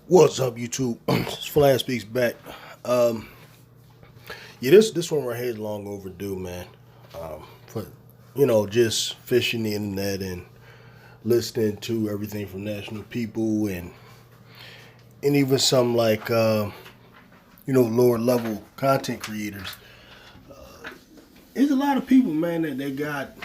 What's up, YouTube? Flash Speaks back. Um, yeah, this one right here is long overdue, man. For just fishing the internet and listening to everything from national people and even some like lower level content creators. There's a lot of people, man, that they got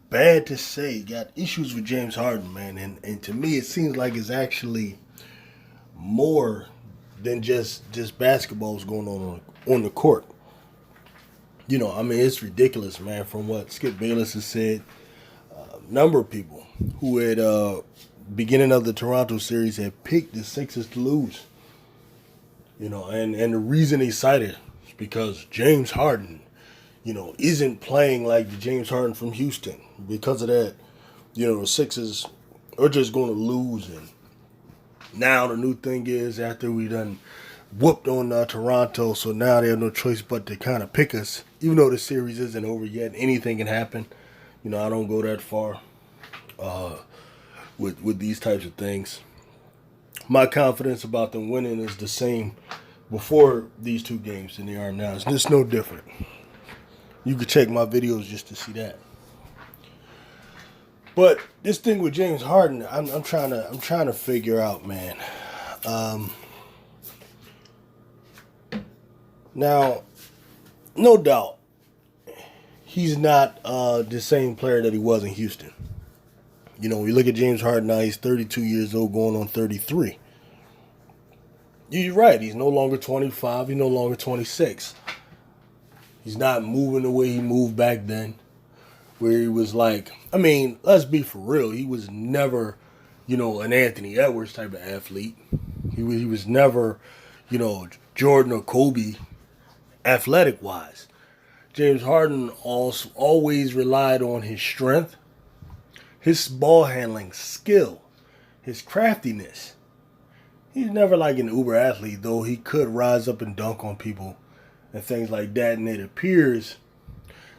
bad to say, got issues with James Harden, man, and to me it seems like it's actually more than just basketball's going on the court. I mean, it's ridiculous, man. From what Skip Bayless has said, a number of people who had beginning of the Toronto series had picked the Sixers to lose. And the reason they cited is because James Harden, isn't playing like the James Harden from Houston. Because of that, the Sixers are just going to lose. And now the new thing is, after we done whooped on Toronto, so now they have no choice but to kind of pick us, even though the series isn't over yet. Anything can happen. I don't go that far with these types of things. My confidence about them winning is the same before these two games than they are now. It's just no different. You could check my videos just to see that. But this thing with James Harden, I'm trying to figure out, man. Now, no doubt, he's not the same player that he was in Houston. We look at James Harden now, he's 32 years old, going on 33. You're right, he's no longer 25, he's no longer 26. He's not moving the way he moved back then, where he was like, I mean, let's be for real, he was never, an Anthony Edwards type of athlete. He was never, Jordan or Kobe athletic-wise. James Harden also always relied on his strength, his ball handling skill, his craftiness. He's never like an uber athlete, though he could rise up and dunk on people and things like that, and it appears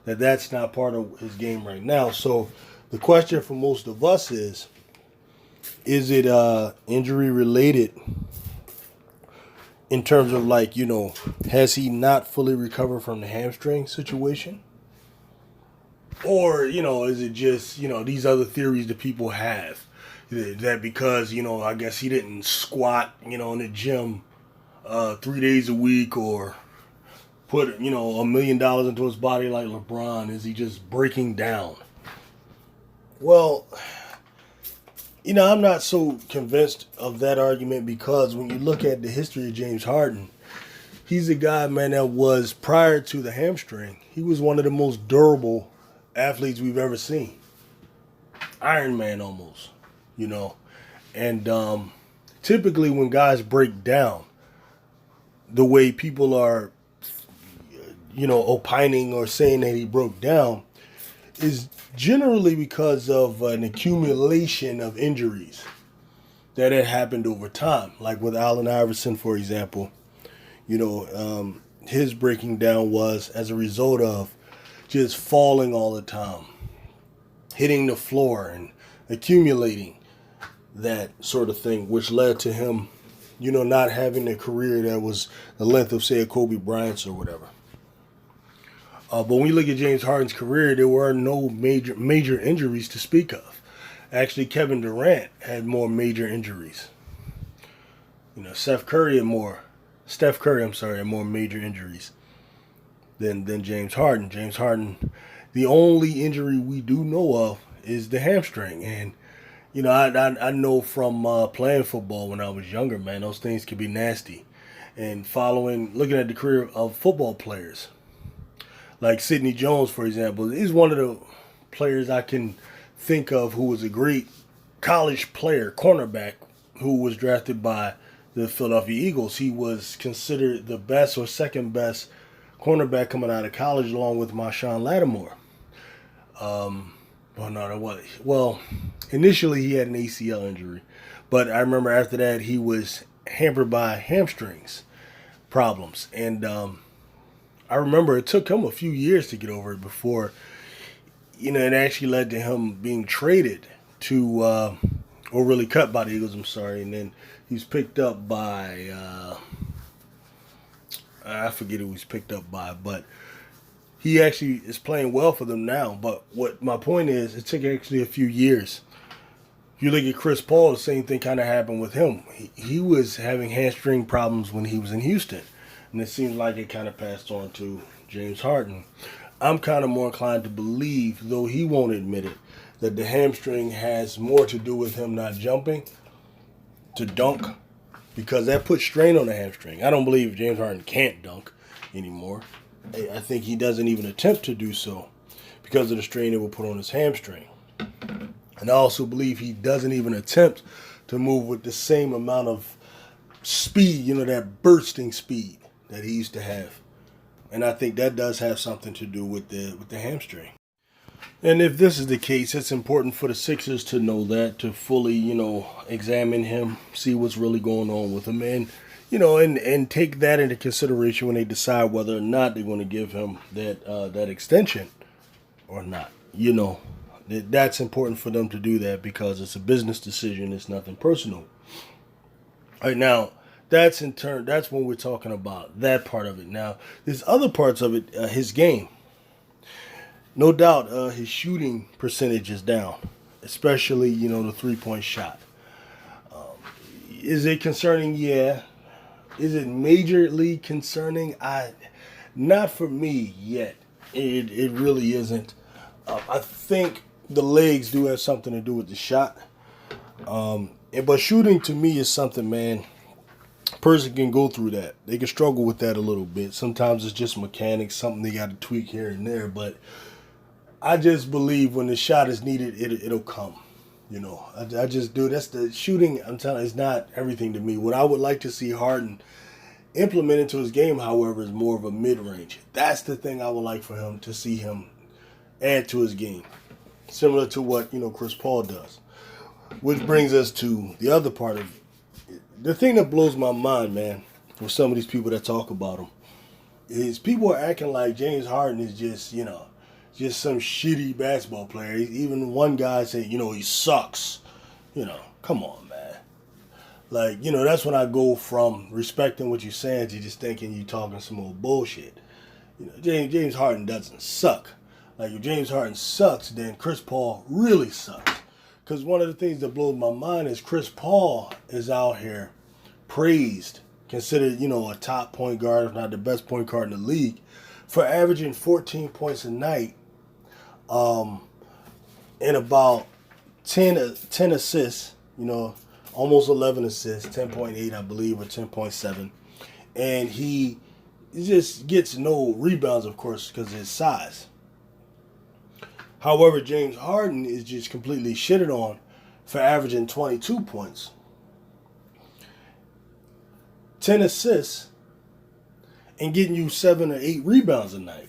that that's not part of his game right now. So the question for most of us is it injury related in terms of has he not fully recovered from the hamstring situation? Or, is it just, these other theories that people have that because, I guess he didn't squat, in the gym 3 days a week or put, $1 million into his body like LeBron, is he just breaking down? Well, I'm not so convinced of that argument because when you look at the history of James Harden, he's a guy, man, that was, prior to the hamstring, he was one of the most durable athletes we've ever seen. Iron Man almost, And typically when guys break down, the way people are, opining or saying that he broke down is generally because of an accumulation of injuries that had happened over time. Like with Allen Iverson, for example, his breaking down was as a result of just falling all the time, hitting the floor and accumulating that sort of thing, which led to him, not having a career that was the length of, say, a Kobe Bryant's or whatever. But when you look at James Harden's career, there were no major injuries to speak of. Actually, Kevin Durant had more major injuries. Steph Curry had more major injuries than James Harden. James Harden, the only injury we do know of is the hamstring. And, I know from playing football when I was younger, man, those things can be nasty. And looking at the career of football players, like Sidney Jones, for example, is one of the players I can think of who was a great college player, cornerback, who was drafted by the Philadelphia Eagles. He was considered the best or second best cornerback coming out of college, along with Marshawn Lattimore. Well, initially he had an ACL injury, but I remember after that he was hampered by hamstrings problems, and I remember it took him a few years to get over it before, it actually led to him being traded to, or really cut by the Eagles, I'm sorry, and then He's picked up by I forget who he's picked up by, but he actually is playing well for them now. But what my point is, it took actually a few years. If you look at Chris Paul, the same thing kind of happened with him. He was having hamstring problems when he was in Houston, and it seems like it kind of passed on to James Harden. I'm kind of more inclined to believe, though he won't admit it, that the hamstring has more to do with him not jumping to dunk, because that puts strain on the hamstring. I don't believe James Harden can't dunk anymore. I think he doesn't even attempt to do so because of the strain it will put on his hamstring. And I also believe he doesn't even attempt to move with the same amount of speed, that bursting speed that he used to have. And I think that does have something to do with the hamstring. And if this is the case, it's important for the Sixers to know that, to fully, examine him, see what's really going on with him, and take that into consideration when they decide whether or not they're going to give him that extension or not. That's important for them to do that because it's a business decision. It's nothing personal. All right, now, that's when we're talking about that part of it. Now, there's other parts of it, his game. No doubt his shooting percentage is down, especially, the three-point shot. Is it concerning? Yeah. Is it majorly concerning? Not for me yet. It really isn't. I think the legs do have something to do with the shot. But shooting to me is something, man, a person can go through that. They can struggle with that a little bit. Sometimes it's just mechanics, something they got to tweak here and there. But I just believe when the shot is needed, it'll come. I just do. That's the shooting. I'm telling you, it's not everything to me. What I would like to see Harden implement into his game, however, is more of a mid-range. That's the thing I would like for him to see him add to his game, similar to what Chris Paul does. Which brings us to the other part of it. The thing that blows my mind, man, with some of these people that talk about him, is people are acting like James Harden is just some shitty basketball player. Even one guy said, he sucks. Come on, man. That's when I go from respecting what you're saying to just thinking you're talking some old bullshit. James Harden doesn't suck. If James Harden sucks, then Chris Paul really sucks. Because one of the things that blows my mind is Chris Paul is out here praised, considered, a top point guard, if not the best point guard in the league, for averaging 14 points a night, and about 10 assists, almost 11 assists, 10.8 I believe, or 10.7. And he just gets no rebounds, of course, because of his size. However, James Harden is just completely shitted on for averaging 22 points, 10 assists, and getting you 7 or 8 rebounds a night.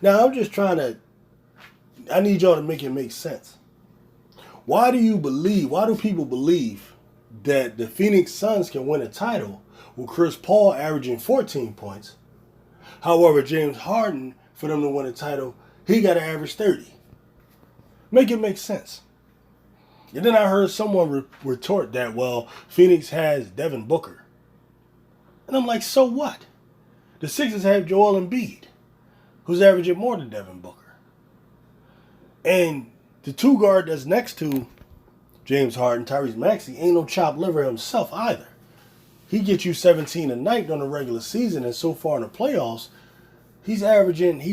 Now, I'm just I need y'all to make it make sense. Why do people believe that the Phoenix Suns can win a title with Chris Paul averaging 14 points? However, James Harden, for them to win a title, he got to average 30. Make it make sense. And then I heard someone retort that, well, Phoenix has Devin Booker. And I'm like, so what? The Sixers have Joel Embiid, who's averaging more than Devin Booker. And the two guard that's next to James Harden, Tyrese Maxey, ain't no chopped liver himself either. He gets you 17 a night during the regular season, and so far in the playoffs, he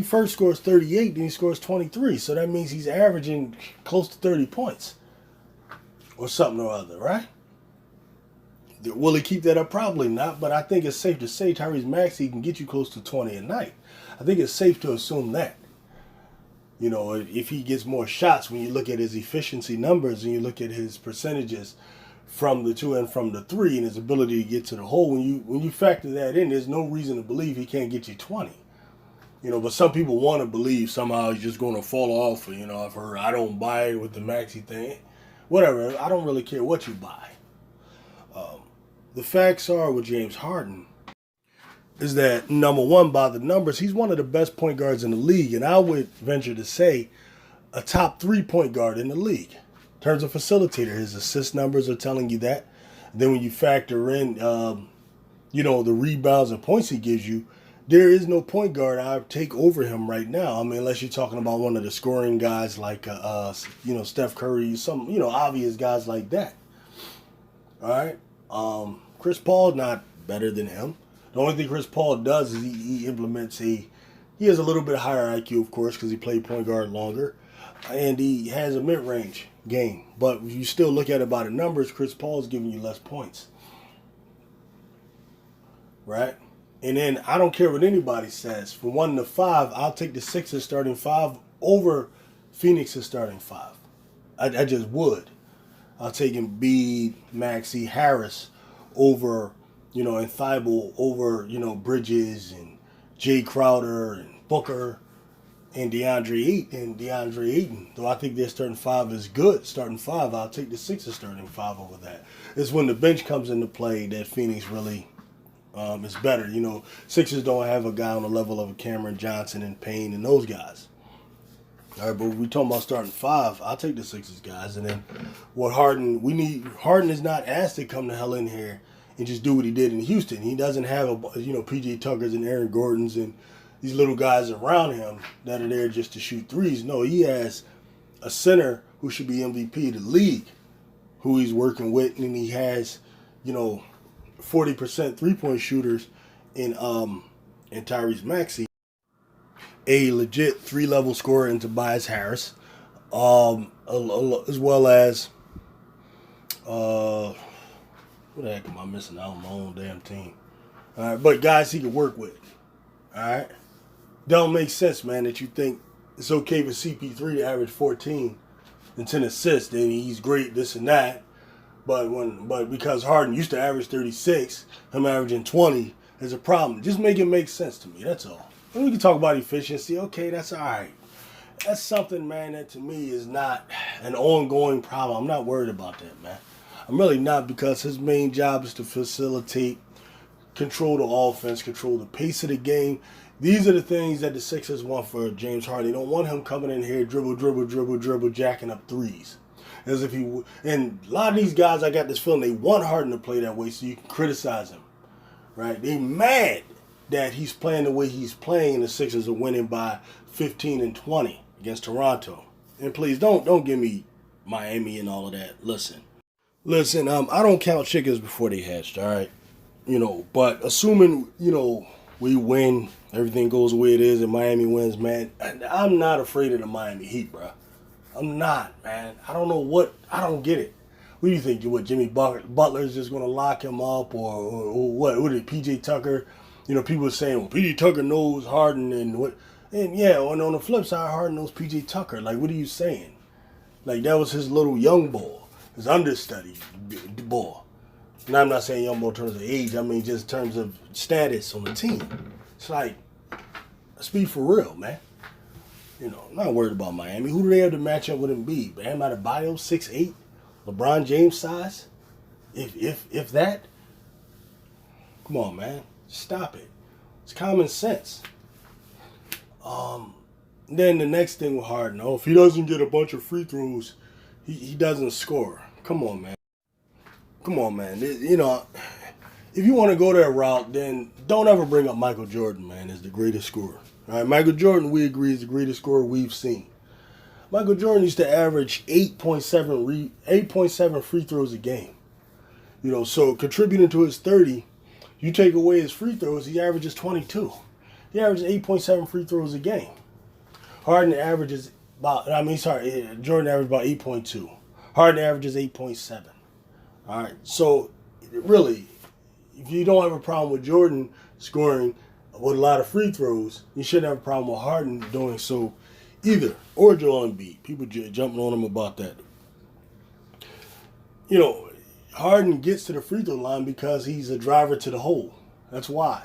first scores 38, then he scores 23. So that means he's averaging close to 30 points. Or something or other, right? Will he keep that up? Probably not, but I think it's safe to say Tyrese Maxey can get you close to 20 a night. I think it's safe to assume that. If he gets more shots, when you look at his efficiency numbers and you look at his percentages from the 2 and from the 3 and his ability to get to the hole, when you factor that in, there's no reason to believe he can't get you 20. But some people want to believe somehow he's just going to fall off. I've heard, I don't buy it with the Maxey thing. Whatever, I don't really care what you buy. The facts are with James Harden is that, number one, by the numbers, he's one of the best point guards in the league. And I would venture to say a top 3 point guard in the league. In terms of facilitator, his assist numbers are telling you that. Then when you factor in, the rebounds and points he gives you, there is no point guard I would take over him right now. I mean, unless you're talking about one of the scoring guys like, Steph Curry, some, obvious guys like that. All right. Chris Paul's not better than him. The only thing Chris Paul does is he implements he has a little bit higher IQ, of course, because he played point guard longer, and he has a mid-range game. But if you still look at it by the numbers, Chris Paul is giving you less points. Right? And then I don't care what anybody says. From 1 to 5, I'll take the Sixers starting 5 over Phoenix's starting 5. I just would. I'll take Embiid, Maxey, Harris over, and Thibault over, Bridges and Jay Crowder and Booker and DeAndre Ayton. Though I think their starting 5 is good. Starting 5, I'll take the Sixers starting 5 over that. It's when the bench comes into play that Phoenix really is better. Sixers don't have a guy on the level of a Cameron Johnson and Payne and those guys. All right, but we're talking about starting 5. I'll take the Sixers guys, and then what Harden is not asked to come the hell in here and just do what he did in Houston. He doesn't have PJ Tuckers and Aaron Gordons and these little guys around him that are there just to shoot threes. No, he has a center who should be MVP of the league, who he's working with, and he has 40% 3-point shooters in Tyrese Maxey, a legit 3-level scorer in Tobias Harris, as well as what the heck am I missing out on my own damn team? All right, but guys he can work with. All right, don't make sense, man, that you think it's okay for CP3 to average 14 and 10 assists, then he's great, this and that. But because Harden used to average 36, him averaging 20 is a problem. Just make it make sense to me. That's all. And we can talk about efficiency. Okay, that's all right. That's something, man, that to me is not an ongoing problem. I'm not worried about that, man. I'm really not, because his main job is to facilitate, control the offense, control the pace of the game. These are the things that the Sixers want for James Harden. They don't want him coming in here dribble, jacking up threes. As if he, and a lot of these guys, I got this feeling they want Harden to play that way so you can criticize him, right? They mad that he's playing the way he's playing, and the Sixers are winning by 15 and 20 against Toronto. And please don't give me Miami and all of that. Listen, I don't count chickens before they hatched, all right? But assuming, we win, everything goes the way it is, and Miami wins, man, I'm not afraid of the Miami Heat, bro. I'm not, man. I don't get it. What do you think? What, Jimmy Butler's just going to lock him up, or what? What is it, P.J. Tucker? People are saying, well, P.J. Tucker knows Harden, and what? And yeah, and on the flip side, Harden knows P.J. Tucker. Like, what are you saying? Like, that was his little young ball, his understudy ball. And I'm not saying young ball in terms of age. I mean, just in terms of status on the team. It's like, let's be for real, man. I'm not worried about Miami. Who do they have to match up with Embiid? Bam Adebayo, 6'8", LeBron James size, if that. Come on, man, stop it. It's common sense. Then the next thing with Harden, if he doesn't get a bunch of free throws, he doesn't score. Come on, man. If you want to go that route, then don't ever bring up Michael Jordan, man, as the greatest scorer. All right, Michael Jordan, we agree, is the greatest scorer we've seen. Michael Jordan used to average 8.7 free throws a game. So contributing to his 30, you take away his free throws, he averages 22. He averages 8.7 free throws a game. Jordan averages about 8.2. Harden averages 8.7. All right, so really, if you don't have a problem with Jordan scoring with a lot of free throws, you shouldn't have a problem with Harden doing so either, or Joel Embiid. People jumping on him about that. Harden gets to the free throw line because he's a driver to the hole. That's why.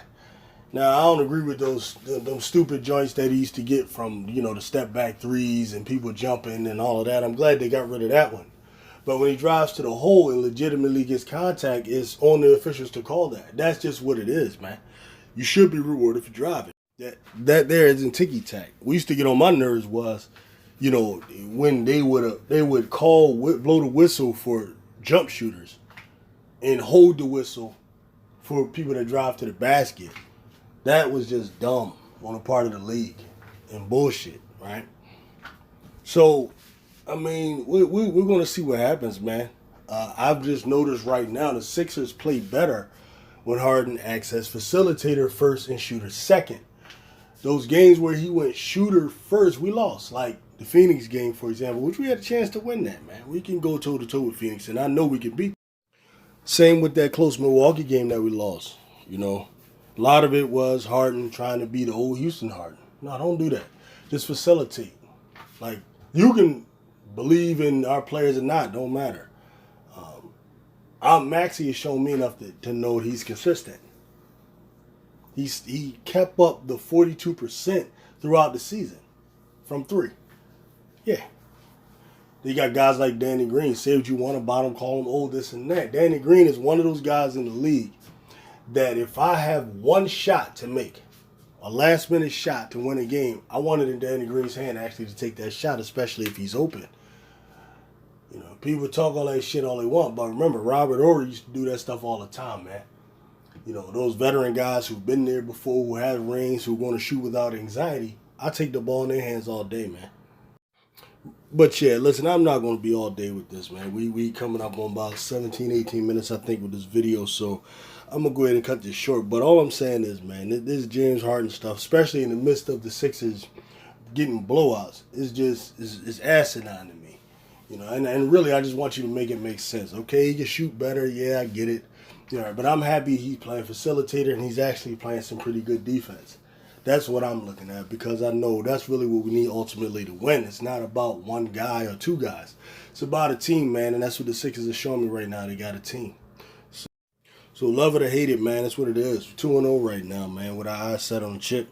Now, I don't agree with those stupid joints that he used to get from, the step back threes and people jumping and all of that. I'm glad they got rid of that one. But when he drives to the hole and legitimately gets contact, it's on the officials to call that. That's just what it is, man. You should be rewarded for driving. That there isn't ticky-tack. We used to get on my nerves was, when they would blow the whistle for jump shooters and hold the whistle for people that drive to the basket. That was just dumb on the part of the league and bullshit, right? So, I mean, we're going to see what happens, man. I've just noticed right now the Sixers play better when Harden acts as facilitator first and shooter second. Those games where he went shooter first, we lost. Like the Phoenix game, for example, which we had a chance to win that, man. We can go toe-to-toe with Phoenix, and I know we can beat them. Same with that close Milwaukee game that we lost. You know, a lot of it was Harden trying to be the old Houston Harden. No, don't do that. Just facilitate. Like, you can believe in our players or not, don't matter. Maxey has shown me enough to know he's consistent. He kept up the 42% throughout the season from three. Yeah. You got guys like Danny Green. Say what you want about him, call him old, this and that. Danny Green is one of those guys in the league that if I have one shot to make, a last-minute shot to win a game, I want it in Danny Green's hand actually to take that shot, especially if he's open. You know, people talk all that shit all they want, but remember, Robert Horry used to do that stuff all the time, man. You know, those veteran guys who've been there before, who have rings, who are going to shoot without anxiety, I take the ball in their hands all day, man. But yeah, listen, I'm not going to be all day with this, man. We coming up on about 17, 18 minutes, I think, with this video, so I'm going to go ahead and cut this short. But all I'm saying is, man, this James Harden stuff, especially in the midst of the Sixers getting blowouts, is asinine to me. You know, and really, I just want you to make it make sense. Okay, he can shoot better, yeah, I get it. Yeah, but I'm happy he's playing facilitator and he's actually playing some pretty good defense. That's what I'm looking at because I know that's really what we need ultimately to win. It's not about one guy or two guys. It's about a team, man, and that's what the Sixers are showing me right now. They got a team. So love it or hate it, man, that's what it is. 2-0 right now, man, with our eyes set on the chip.